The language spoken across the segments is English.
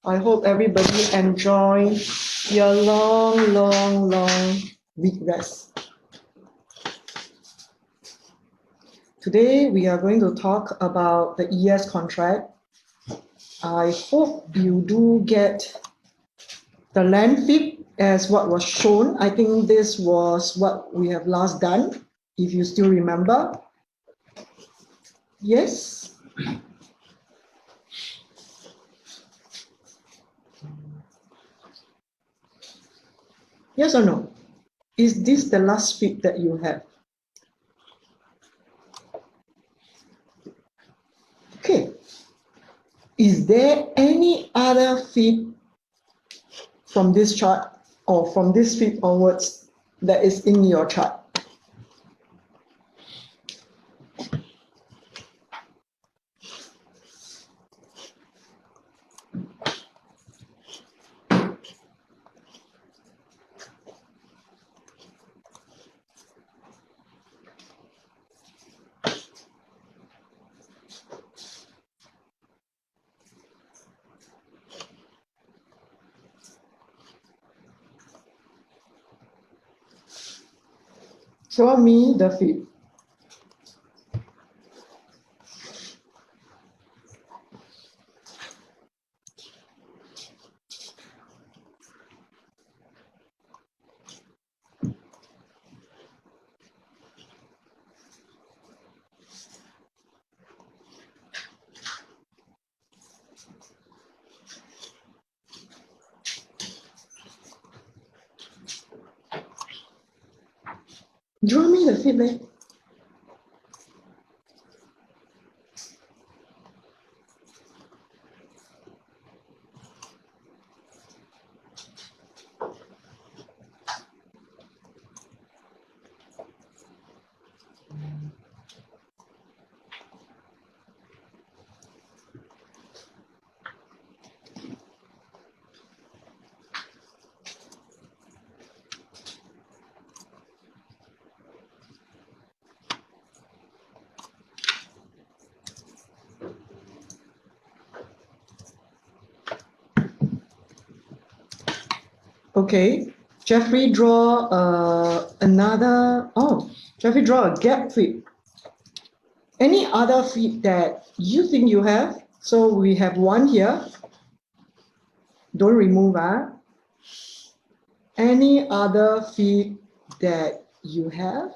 I hope everybody enjoy your long week rest. Today we are going to talk about the ES contract. I hope you do get the land feed as what was shown. I think this was what we have last done, if you still remember. Yes? Yes or no? Is this the last feed that you have? Okay. Is there any other feed from this chart or from this feed onwards that is in your chart? Show me the feed. Draw me the feed, leh. Okay, Jeffrey draw Jeffrey draw a gap feed. Any other feed that you think you have? So we have one here. Don't remove. Any other feed that you have?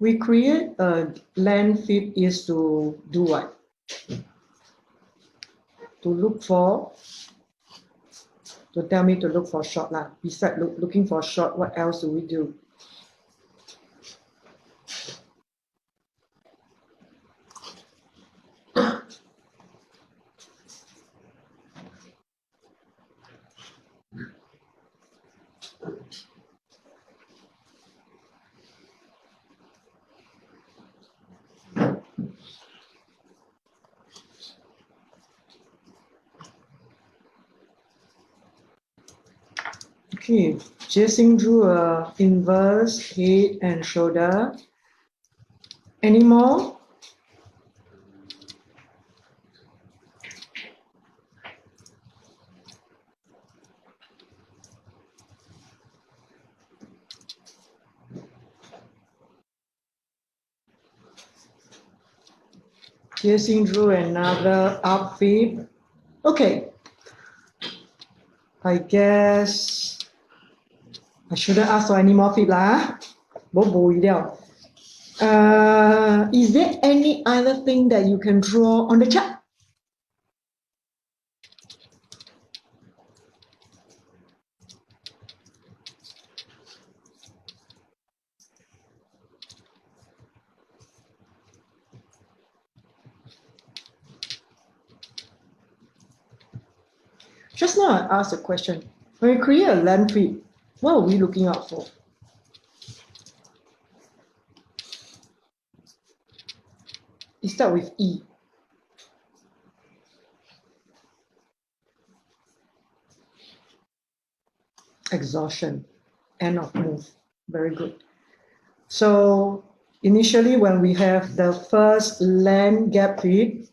We create a land feed is to do what? To look for, to tell me to look for short lah. Besides looking for short, what else do we do? Okay, Jason drew a inverse head and shoulder. Any more? Jason drew another up feed. Okay, I guess I shouldn't ask for any more feed lah. Is there any other thing that you can draw on the chart? Just now I asked a question. When we create a land feed, what are we looking out for? It starts with E. Exhaustion, end of move. Very good. So initially when we have the first land gap feed,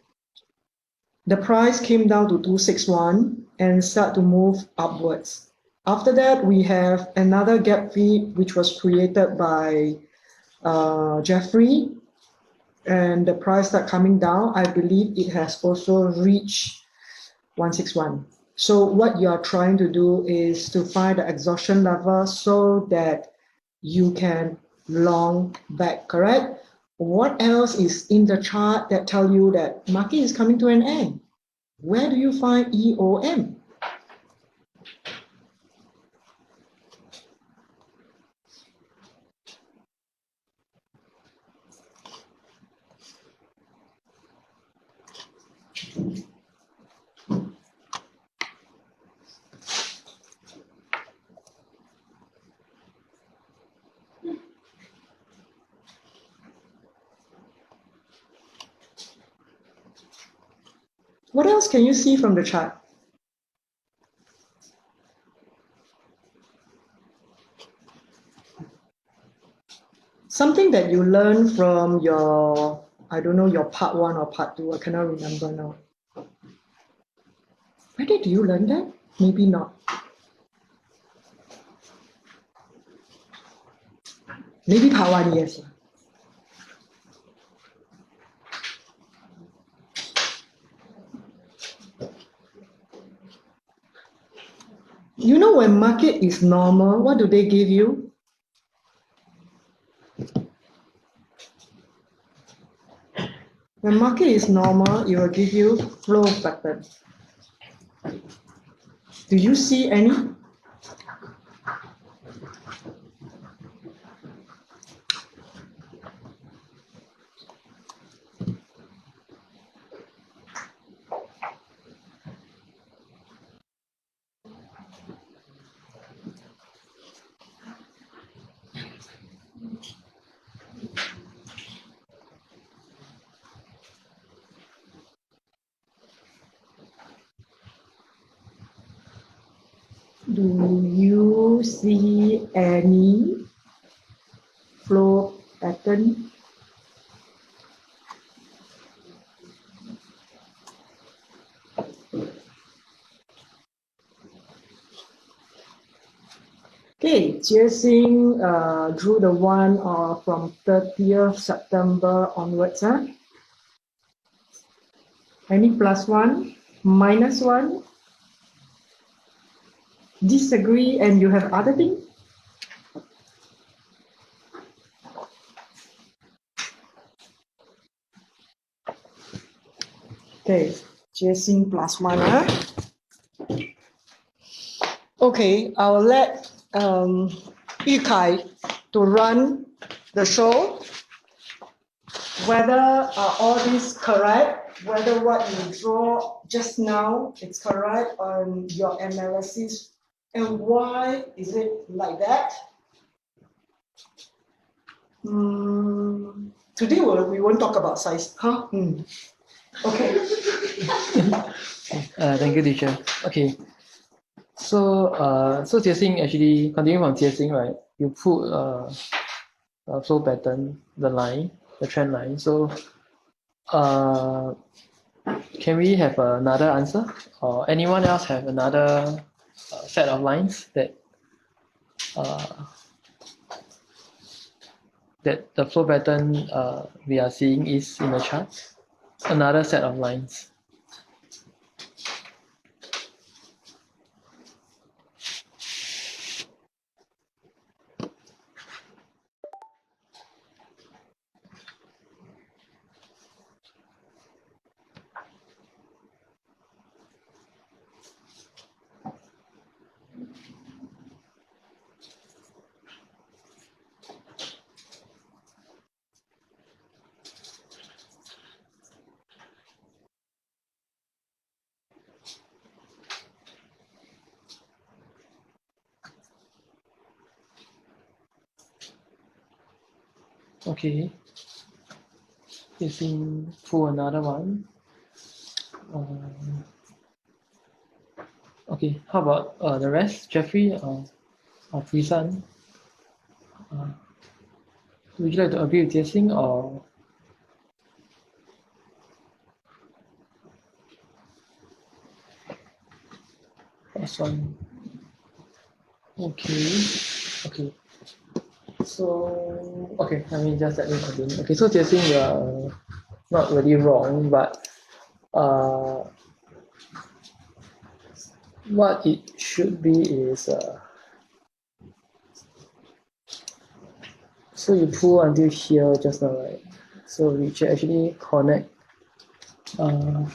the price came down to 261 and start to move upwards. After that, we have another gap feed which was created by Jeffrey, and the price start coming down. I believe it has also reached 161. So what you are trying to do is to find the exhaustion level so that you can long back, correct? What else is in the chart that tell you that market is coming to an end? Where do you find EOM? What else can you see from the chart? Something that you learn from your, I don't know, your part one or part two, I cannot remember now. Where did you learn that? Maybe not. Maybe part one, yes. You know when market is normal, what do they give you? When market is normal, it will give you flow pattern. Do you see any? Do you see any flow pattern? Okay, Jie drew the one from 30th September onwards. Huh? Any plus one, minus one? Disagree and you have other thing? Okay, Jie plus one. Huh? Okay, I'll let Yu Kai to run the show. Whether all this correct, whether what you draw just now is correct on your analysis, and why is it like that? Today we won't talk about size, huh? Okay. Thank you, teacher. Okay. So, Jie Xing actually continuing from Jie Xing, right? You put a flow pattern, the line, the trend line. So, can we have another answer, or anyone else have another set of lines that that the flow pattern we are seeing is in the chart? Another set of lines. Okay. If we pull another one. Okay, how about the rest? Jeffrey or Prisan? Would you like to agree with Jie or last one? Okay, okay. So, okay, I mean, just let me continue. Okay, so Jie you are not really wrong, but what it should be is so you pull until here just now, right? So we should actually connect all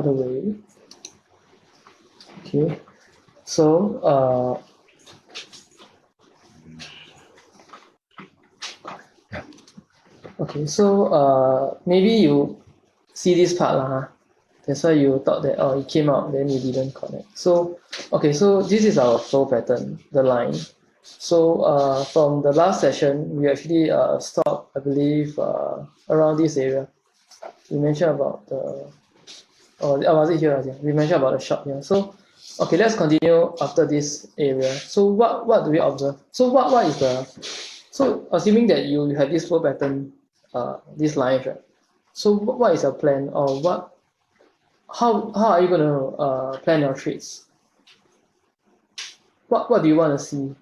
the way. Okay, so okay, so maybe you see this part lah, huh? That's why you thought that oh it came out then you didn't connect. So okay, so this is our flow pattern, the line. So from the last session we actually stopped, I believe, around this area. We mentioned about the was it here? Yeah. We mentioned about the shop here. So okay, let's continue after this area. So what do we observe? So what is the so assuming that you have this flow pattern, these lines, right? So what is your plan or how are you gonna plan your trades? What do you want to see?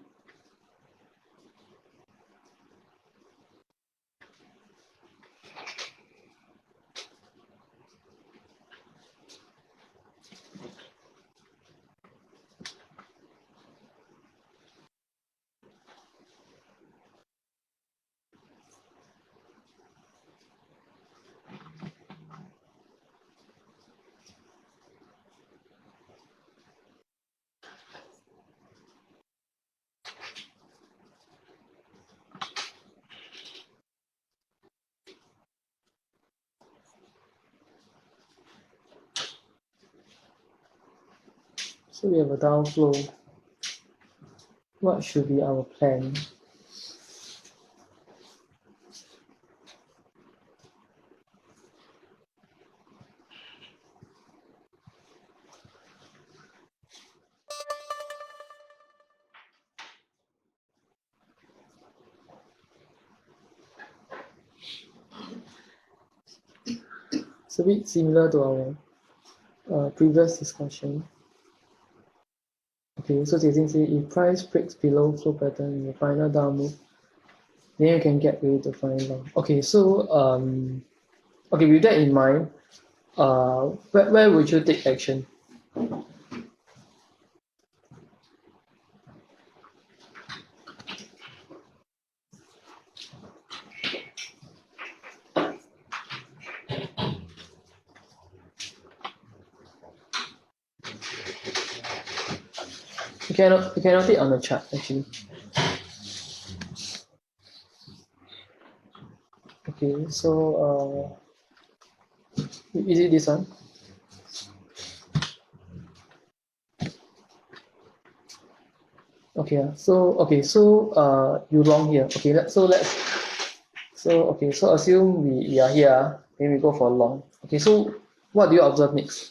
So we have a downflow. What should be our plan? It's a bit similar to our previous discussion. Okay, so Jie say if price breaks below flow pattern in the final down move, then you can get ready to find long. Okay, so okay, with that in mind, where would you take action? You cannot take on the chart actually. Okay, so is it this one? Okay, so you long here. Okay, so assume we are here, then we go for long. Okay, so what do you observe next?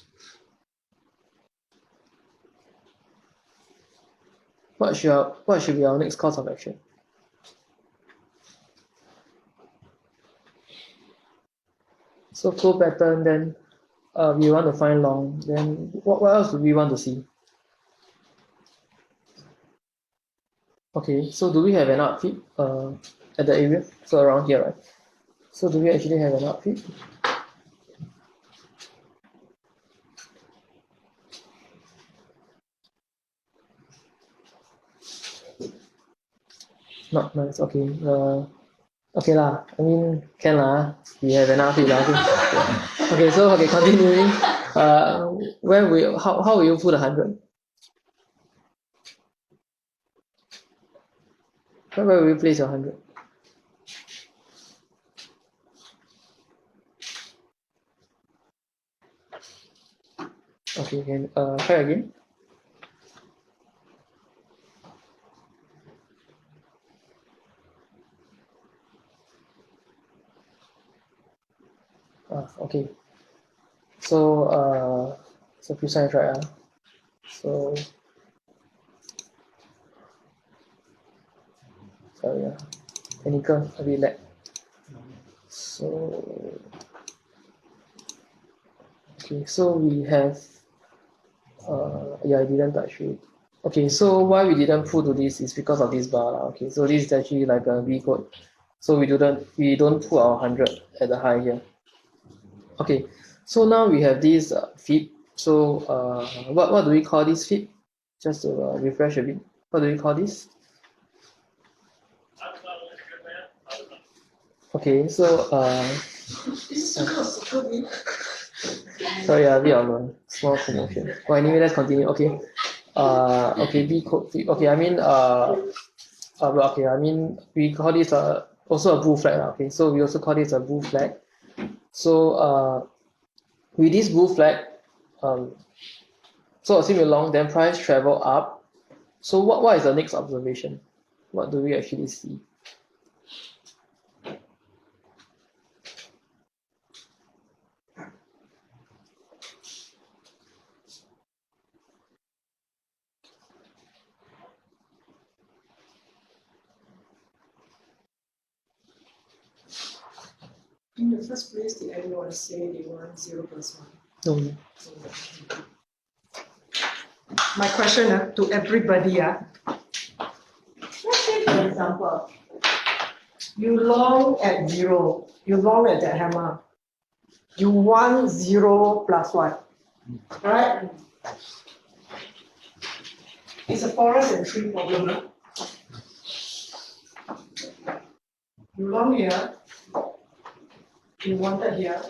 What should be our next course of action? So flow pattern, then we want to find long. Then what else do we want to see? Okay, so do we have an outfit at the area? So around here, right? So do we actually have an outfit? Not nice. Okay. Okay lah. I mean, can lah. We have an outfit lah. Okay. So continuing. How will you put 100? Where will you place your 100? Okay, can try again. Okay. So few signs, right? So sorry, technical a bit lag. So okay, so we have I didn't touch it. Okay, so why we didn't put to this is because of this bar lah. Okay, so this is actually like a V code. So we don't put our 100 at the high here. Okay, so now we have this feed. So what do we call this feed? Just to refresh a bit. What do we call this? Okay, so sorry, a bit of a small commotion. Well, anyway, let's continue. Okay, okay, B code feed. Okay, I mean okay, I mean we call this also a blue flag. Okay, so we also call this a blue flag. So with this blue flag, so assume along, then price travel up. So what is the next observation? What do we actually see? In the first place, did anyone say they want 0 plus 1? No. My question to everybody, let's say for example, you long at 0, you long at that hammer, you want 0 plus 1, right? It's a forest and tree problem. You long here, you wanted here,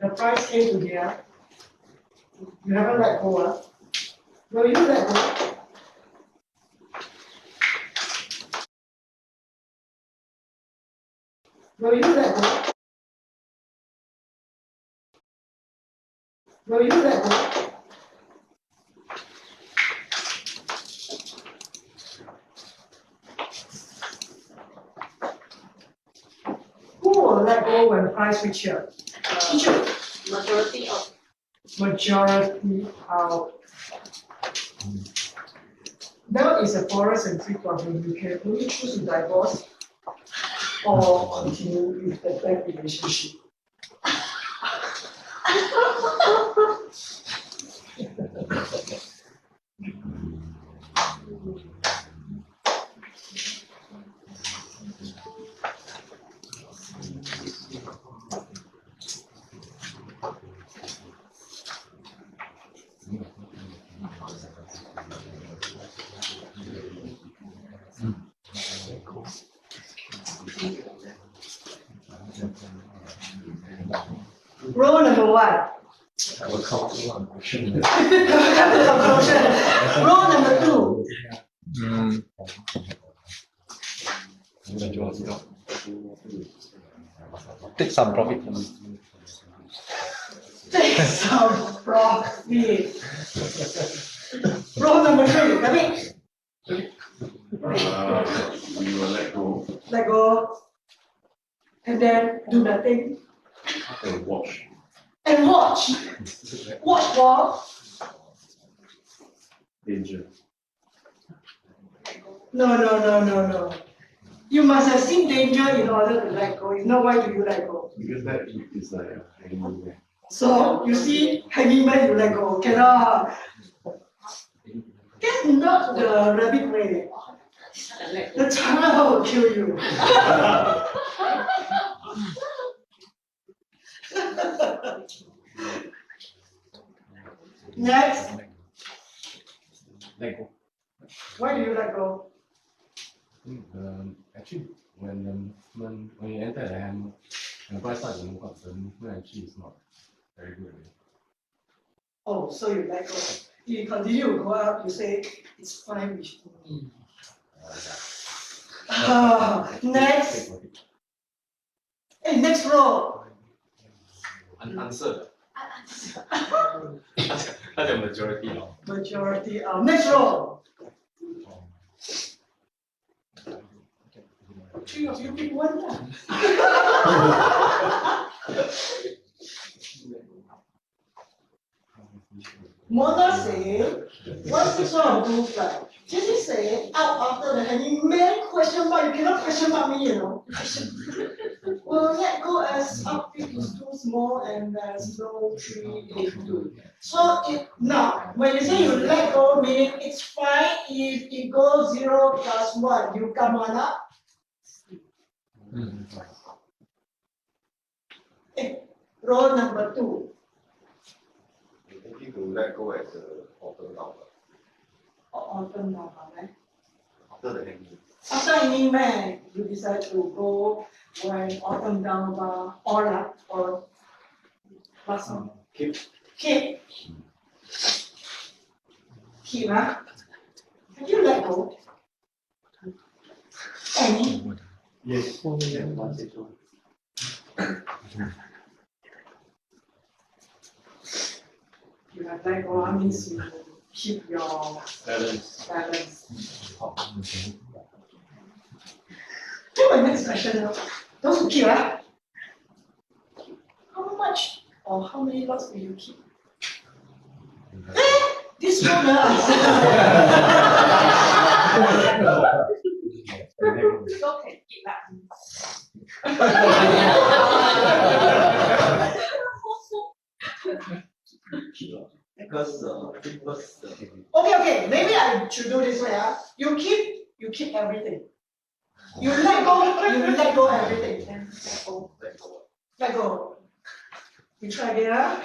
the price came to here, you haven't let go. Will you let go? Will you let go? Will you let go? Who will let go when price reach here? Teacher. Majority of. Majority out. That is a forest and tree problem. You can only choose to divorce or continue with the bad relationship. Rule number 1. I will come to one question. Rule number 2. Take some profit from it. Take some profit. Rule number 3. David? We will let go Let go. And then do nothing. and watch. And watch. Watch for. Danger. No. You must have seen danger in order to let go. If not, why do you let go? Because that is like a hanging there. So, you see, hanging man, you let go. Cannot. That's not the rabbit way. The child will kill you. Next. Let go. Why do you let go? Actually, when the movement, when you enter the hammer, when the price starts to move up, the movement actually is not very good. Oh, so you let go. You continue to go up, you say, it's fine with me. Next. Hey, next row. Unanswered. 他的 majority 咯。 Majority. Next row. Three of you pick one lah. Mona say, what's the sort of blue flag? Jesse say, out after the hanging man question mark. You cannot question mark me, you know. Well, let go as upbeat is too small and there's no tree if you. So now, when you say you let go, meaning it's fine if it goes 0 plus 1. You come on up. Row number 2. Maybe to let go at the bottom down. Autumn now, right? After the hanging. After hanging man, you decide to go when autumn down bar or last one. Keep. Keep. Keep, huh? Have you let go? Any? Yes. Yeah, one six one. You have let go, that means you keep your Balance. balance. To the next question now. Those who keep, huh? How much or how many lots do you keep? This one, okay, keep that. Because Okay, maybe I should do this way. You keep everything. You let go everything. Then let go. You try again,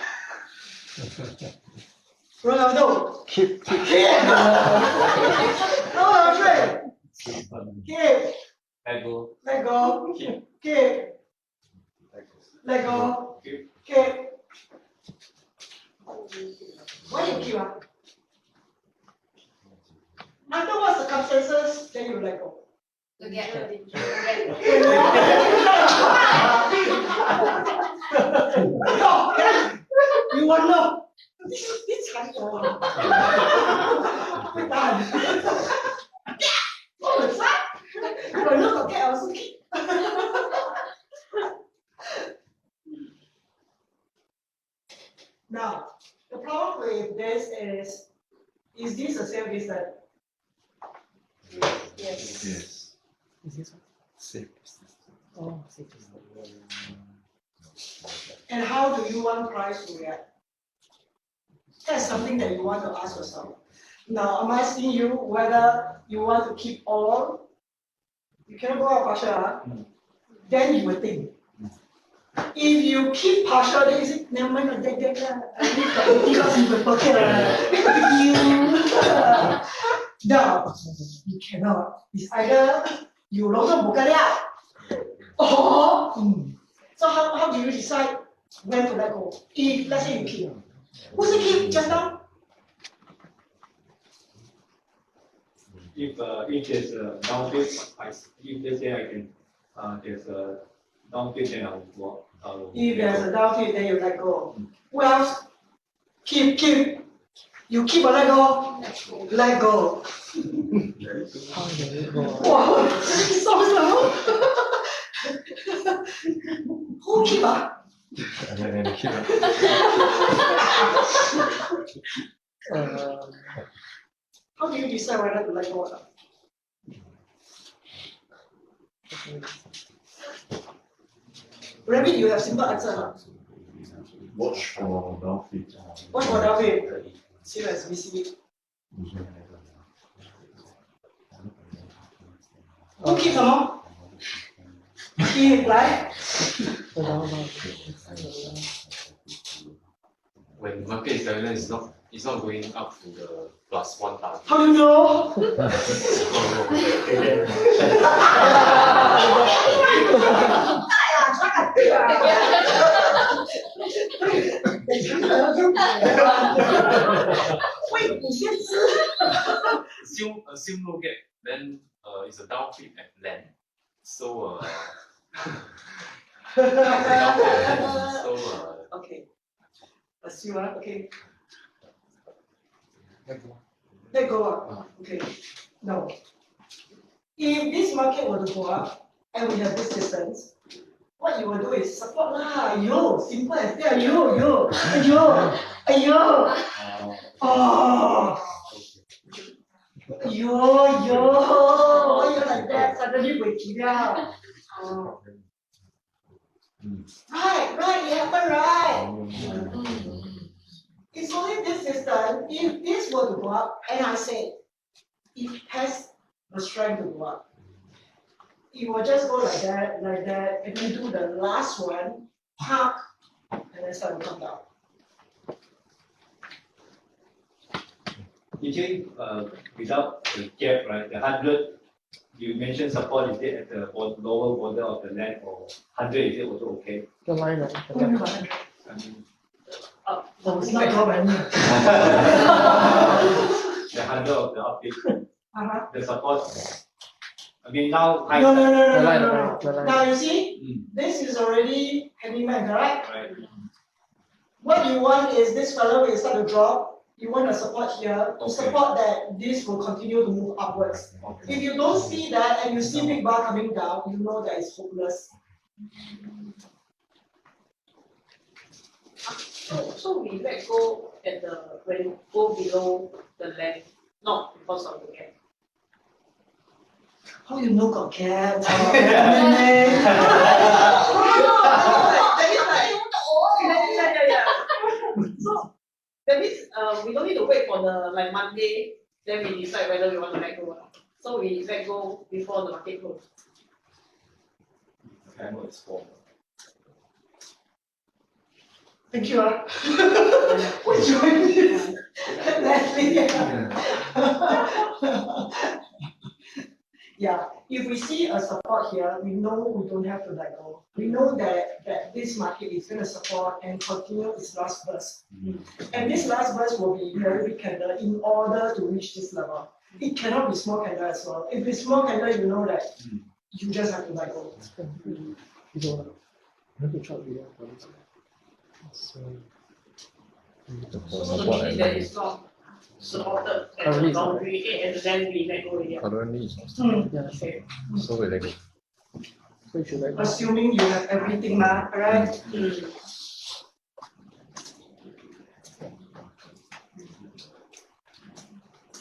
Ronaldo. keep. Ronaldo, keep. Let go. Let go. Keep. Let go. Keep. Why you keep? Under what circumstances then you let go? To get the You want know? This kind of you will not forget also keep. Now, the problem with this is this the same reason? Yes. Yes. Is this one? Six. Oh, 6. And how do you want price to react? That's something that you want to ask yourself. Now, I'm asking you whether you want to keep all. You cannot go out partial, huh? Then you will think. If you keep partial, then you say, never mind, I leave because in the pocket. No, you cannot. It's either you 攞咗冇㗎啦or So how do you decide when to let go? If let's say you keep. Who's the keep just now? If there's a downgrade, if let's say I can, there's a downgrade, then I will If there's a downgrade, then you let go. Who else? Keep. You keep or let go? Let go. How do you go? Wow, so slow. Who keep? And then keep. How do you decide whether to let go or not? Rabbit, you have simple answer. Watch for downfit. Watch for downfit. Serious, VCB. Who keep some more? Keep, right? When market is stagnant, it's not going up to the +1 target. How do you know? Wait, assume no gap, then it's a downfit at land. So Okay. Assume, okay. Let go up. Okay. No. If this market were to go up and we have this distance, what you will do is support lah. Yo, simple as that. Yo, yo, yo, yo. Oh. Yo, yo. Why you like that? Suddenly waking up. Oh. Right, it happened right. It's only this distance. If this were to go up, and I say it has the strength to go up, it will just go like that, and then do the last one, pop, and then start to come down. Usually, without the gap, right, the 100, you mentioned support, is it at the lower border of the land, or 100, is it also okay? The line, right? What do you mean by 100? I mean, It's not your money. the 100 of the update, Uh-huh. the support. I mean, now, high, No. The line. Now you see, this is already heavy man, correct? right? What you want is this fellow will start to drop. You want a support here to Okay. support that this will continue to move upwards. Okay. If you don't see that and you see big bar coming down, you know that it's hopeless. So we let go at the when you go below the land, not because of the gap. How you know got cat? So that means we don't need to wait for the like Monday, then we decide whether we want to let go. So we let go before the market close. Hammer is formed. Thank you. Which one is Leslie? Yeah, if we see a support here, we know we don't have to let go. We know that this market is going to support and continue its last burst. And this last burst will be very big candle in order to reach this level. It cannot be small candle as well. If it's small candle, you know that you just have to let go. So the meaning that it's not supported at the boundary and then we let go again. Currently, it's Yeah. Okay. so we let go. So you should like. Assuming you have everything, right?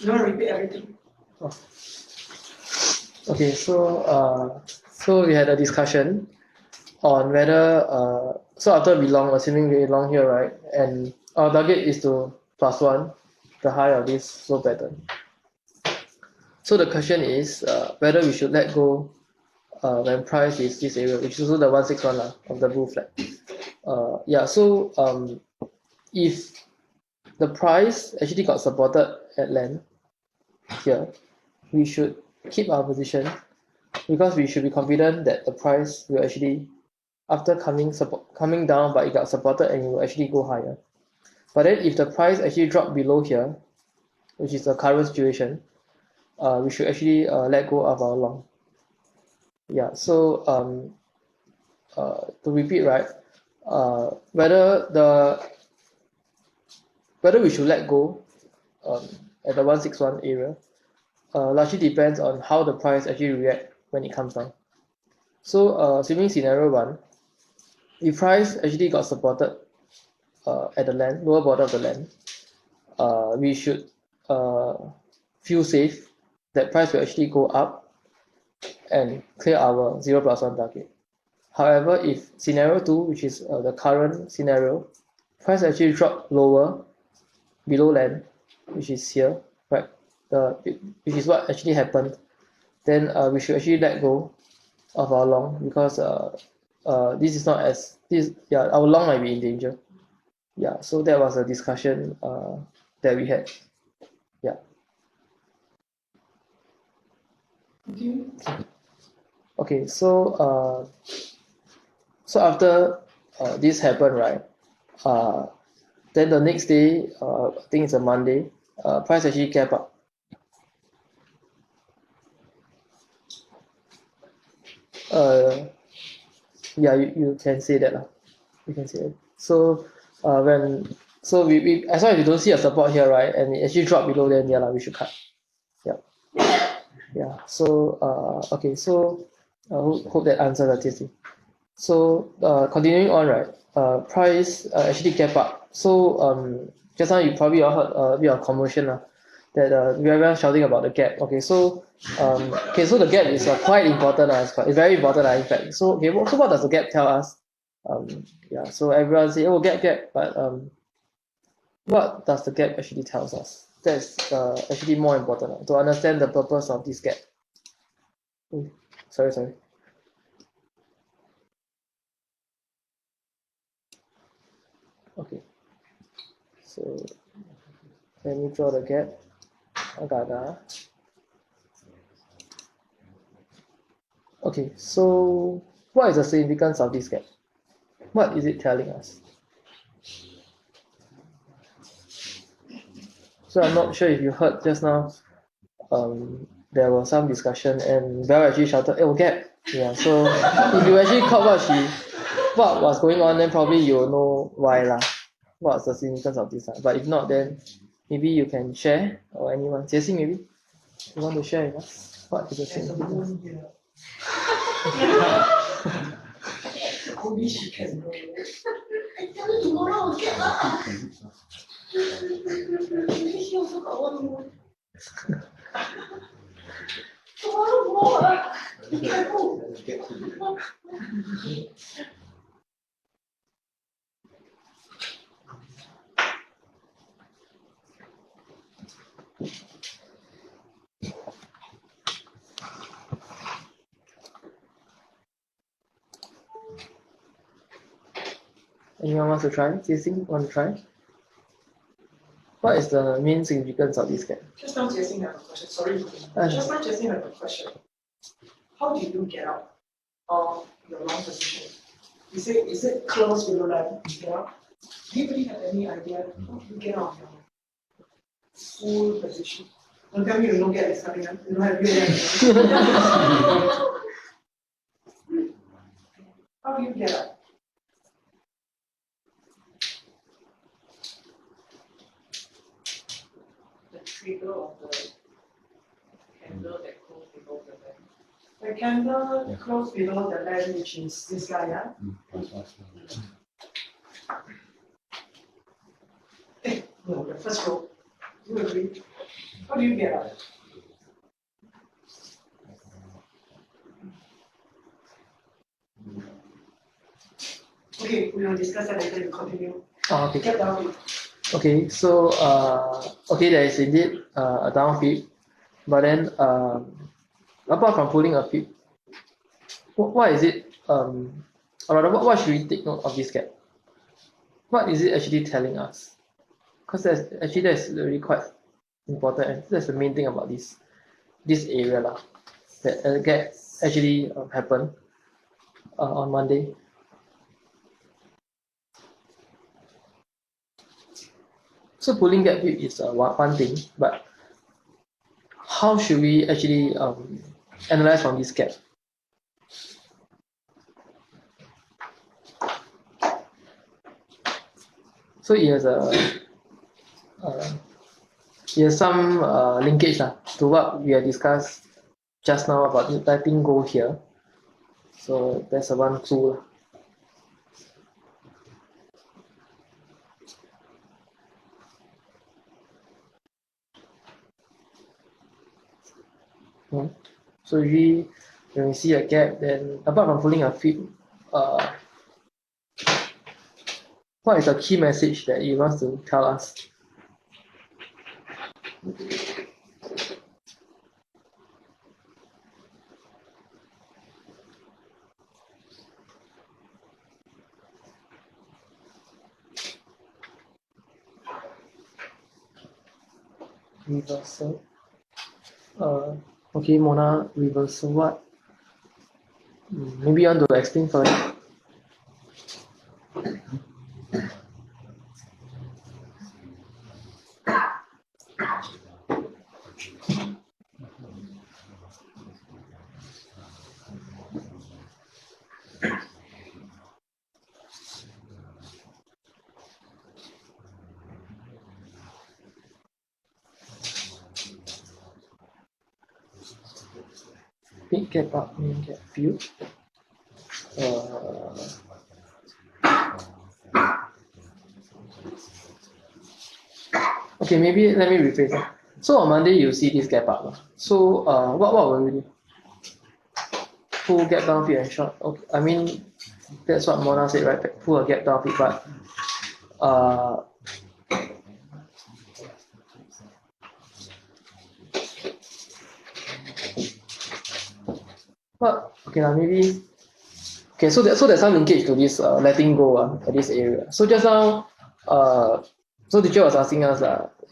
You want to repeat everything? Okay, so we had a discussion on whether so after we long, assuming we long here, right, and our target is to +1, the high of this slope pattern. So the question is whether we should let go when price is this area, which is also the 161 of the bull flag. Yeah, so if the price actually got supported at land here, we should keep our position because we should be confident that the price will actually, after coming down, but it got supported and it will actually go higher. But then if the price actually dropped below here, which is the current situation, we should actually let go of our long. Yeah, so to repeat, right, whether we should let go at the 161 area largely depends on how the price actually react when it comes down. So assuming scenario 1, if price actually got supported at the land, lower border of the land, we should feel safe that price will actually go up and clear our 0+1 target. However, if scenario 2, which is the current scenario, price actually drop lower below land, which is here, right? Which is what actually happened, then we should actually let go of our long because this is not as our long might be in danger. Yeah, so that was a discussion that we had. Yeah. Okay, so after this happened, right? Then the next day, I think it's a Monday, price actually gap up. Yeah, you can say that. You can say it. So when So we as long as you don't see a support here, right, and it actually drop below, then yeah, we should cut. Yeah. Yeah. So okay. So hope that answers the TC. So continuing on, right? Price actually gap up. So just now you probably all heard a bit of commotion that we are shouting about the gap. Okay, so okay, so the gap is quite important. It's very important. In fact. So okay, so what does the gap tell us? Yeah. So everyone say, oh, gap, but what does the gap actually tells us? That's actually more important to understand the purpose of this gap. Sorry. Okay. So let me draw the gap. Agak-agak. Okay, so what is the significance of this gap? What is it telling us? So I'm not sure if you heard just now, there was some discussion and Belle actually shouted, oh, gap. Yeah, so if you actually caught what was going on, then probably you'll know why lah. What's the significance of this? But if not, then maybe you can share, or anyone. Jesse, maybe you want to share with us? What is the significance? Only she can know. I tell you tomorrow I'll get lah. She also got one more. Tomorrow more. Be careful. Anyone wants to try? Jesse, want to try? What is the main significance of this gap? Just now Jesse had a question, sorry. Just now Jesse had a question. How did you get out of your long position? Is it close below line? Yeah. Do you really have any idea how did you get out of your full position? Don't tell me you don't get it starting up. You don't have your How do you get out? The trigger of the candle that goes below the lamp. The candle close below the line, which is this guy, yeah? No, the first row. You agree? How do you get out? Okay, we will discuss that later. You continue. Okay. Get down. Okay, so okay, there is indeed a down flip, but then apart from pulling a flip, what is it? Or rather, what should we take note of this gap? What is it actually telling us? Because that's really quite important, and that's the main thing about this area lah. That gap actually happened on Monday. So pulling gap flip is one thing, but how should we actually analyze from this gap? So it has some linkage to what we have discussed just now about letting go here. So that's a one clue. So usually when we see a gap, then apart from pulling a flip, what is the key message that it wants to tell us? Reversal. Okay, Mona, reversal what? Maybe you want to explain further? Big gap up, main gap fill. Okay, maybe let me rephrase it. So on Monday you see this gap up. So what will you do? Pull gap down fit and short. Okay, I mean that's what Mona said, right? Pull a gap down fit, but okay, maybe okay, so there's some linkage to this letting go at this area. So just now so the teacher was asking us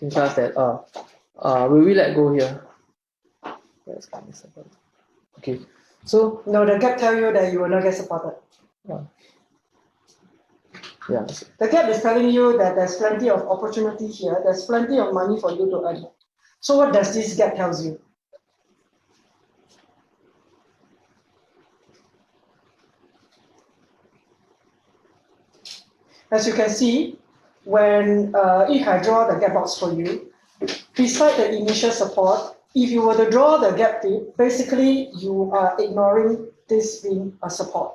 in class that will we let go here? Okay, so No, the gap tell you that you will not get supported. yeah. The gap is telling you that there's plenty of opportunity here, there's plenty of money for you to earn. So what does this gap tells you? As you can see, when Yikai draw the gap box for you, beside the initial support, if you were to draw the gap tip, basically you are ignoring this being a support.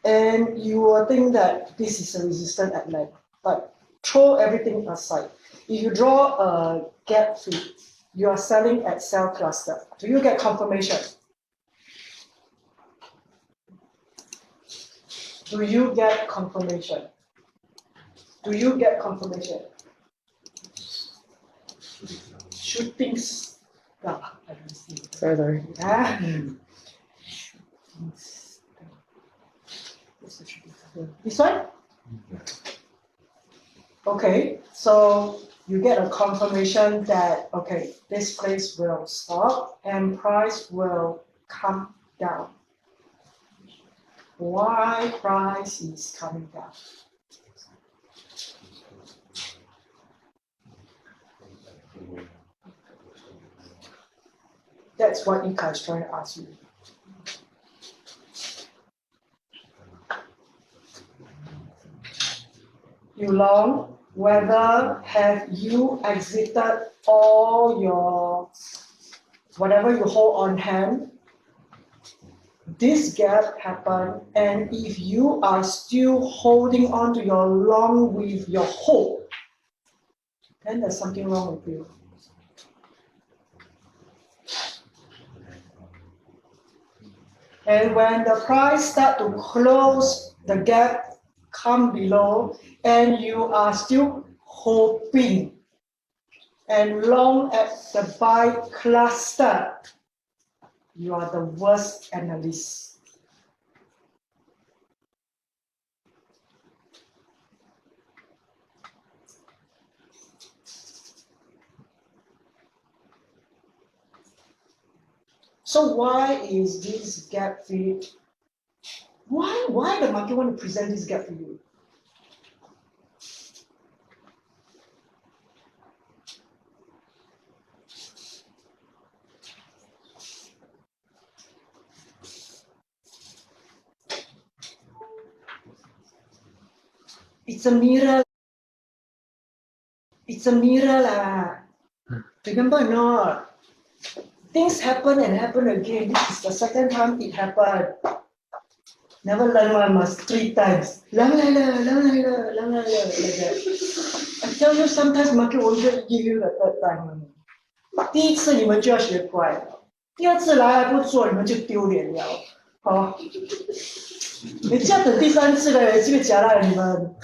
And you will think that this is a resistance at length, but throw everything aside. If you draw a gap tip, you are selling at sell cluster. Do you get confirmation? Do you get confirmation? Do you get confirmation? Shootings. Ah, I don't see. Sorry. Ah. This one? Okay, so you get a confirmation that, okay, this place will stop and price will come down. Why price is coming down? That's what Yikai is trying to ask you. You long, whether have you exited all your, whatever you hold on hand, this gap happened, and if you are still holding on to your long with your hold, then there's something wrong with you. And when the price start to close, the gap come below, and you are still hoping and long at the buy cluster, you are the worst analyst. So why is this gap fit? Why the market want to present this gap to you? It's a mirror. It's a mirror lah. Remember or not? Things happen and happen again. This is the second time it happened. Never learn one, must 3 times. Like that. I tell you, sometimes market won't give you the 3rd time. 第一次你们就要学乖了，第二次来还不做，你们就丢脸了。好，你这样等第3次了，这个假啦你们。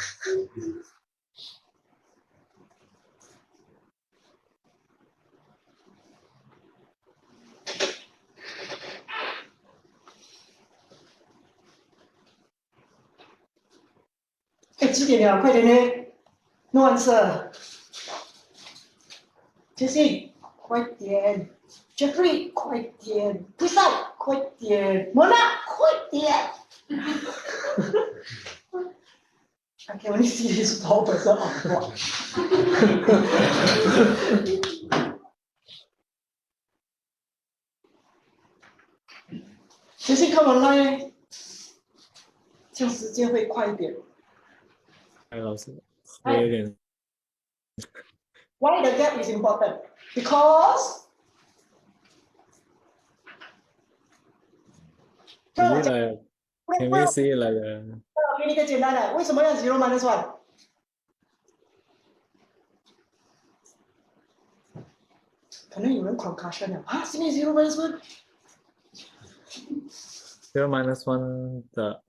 几点了？快点呢 ！No answer。Jesse， 快点 ！Jeffrey， 快点 ！Prisa， 快点 ！Mona， 快点 ！I can only see this 4% of what. Jesse come online， 这样时间会快一点。老师，我有点。Why the gap is important? Because Is it like can we see it like a 给你一个简单的，为什么要 zero minus one？ 可能有人 concussion 了啊，现在 zero minus one。 0 minus 1 the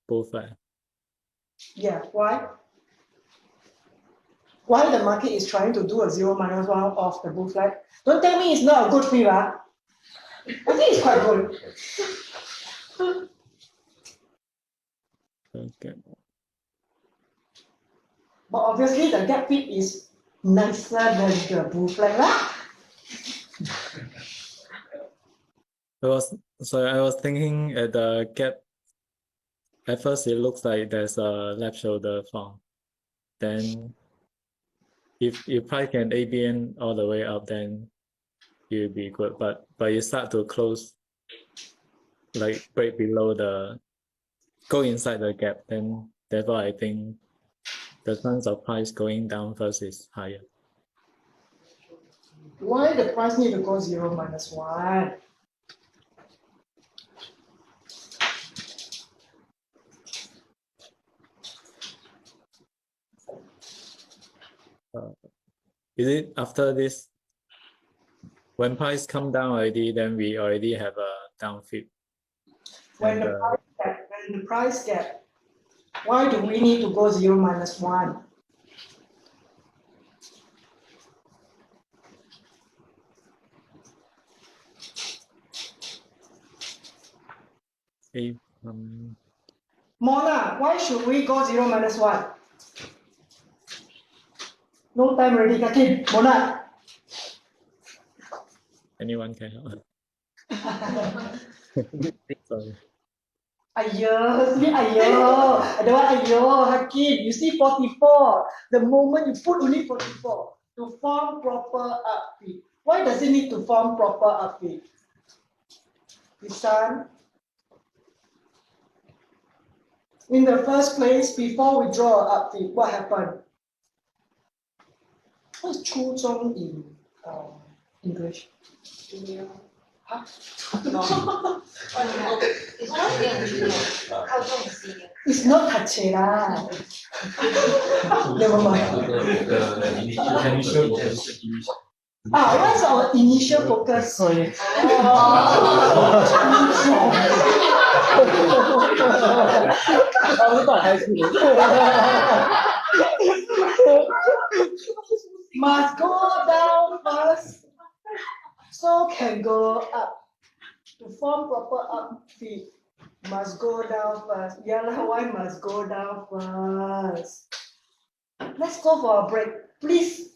both right? Yeah, why? Why the market is trying to do a 0 minus 1 of the bull flag? Don't tell me it's not a good fib, huh? I think it's quite good. Okay. But obviously the gap fib is nicer than the bull flag, lah. I was thinking at the gap. At first, it looks like there's a left shoulder form. Then, if price can ABN all the way up, then it will be good. But you start to close, like break below go inside the gap. Then therefore, I think the chance of price going down first is higher. Why the price need to go 0 minus 1? Is it after this? When price come down already, then we already have a down fib. When the price gap, why do we need to go 0 minus 1? Mona, why should we go 0 minus 1? No time already, Kakin. Mona. Anyone can help. Sorry. Ayyo, see, ayyo. I don't want ayyo, Hakim. You see 44. The moment you put only 44 to form proper upbeat. Why does it need to form proper upbeat? Lisan. In the first place, before we draw an upbeat, what happened? What's 初中 in English? Huh? No. It's not senior. 靠近 senior. It's not Tachela. Never mind. What's our initial focus? Must go down first, so can go up. To form proper upbeat, must go down first. Yeah, why must go down first? Let's go for a break. Please